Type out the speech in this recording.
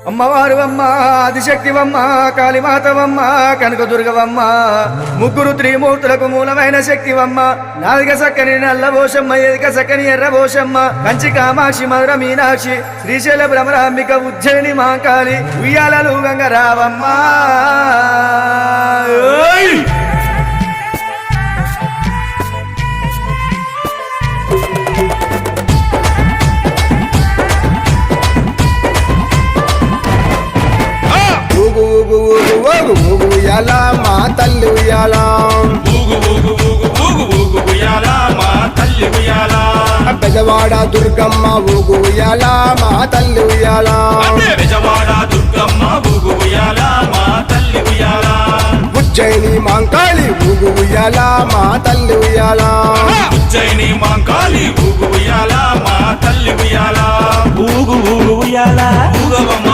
అమ్మవారువమ్మ ఆదిశక్తివమ్మ కాళీమాతవమ్మ కనకదుర్గవమ్మ ముగ్గురు త్రిమూర్తులకు మూలమైన శక్తివమ్మ నాలుగ సక్కని నల్లబోషమ్మ ఎదిక సక్కని ఎర్రబోషమ్మ కంచి కామాక్షి మధుర మీనాక్షి శ్రీశైల భ్రమరాంబిక ఉజ్జయిని మాంకాళి ఉయ్యాలలు గంగరావమ్మ ఉయ్యాల మా తల్లి ఉయ్యాల బెజవాడ దుర్గమ్మ ఊగు ఉయ్యాల మా తల్లి ఉయ్యాల ఉజ్జయిని మాంకాళి ఊగు ఉయ్యాల మా తల్లి ఉయ్యాల ఉజ్జయిని మాంకాళి ఊగు ఉయ్యాల మా తల్లి ఉయ్యాల ఊగు ఊగు ఉయ్యాల ఊగవమ్మ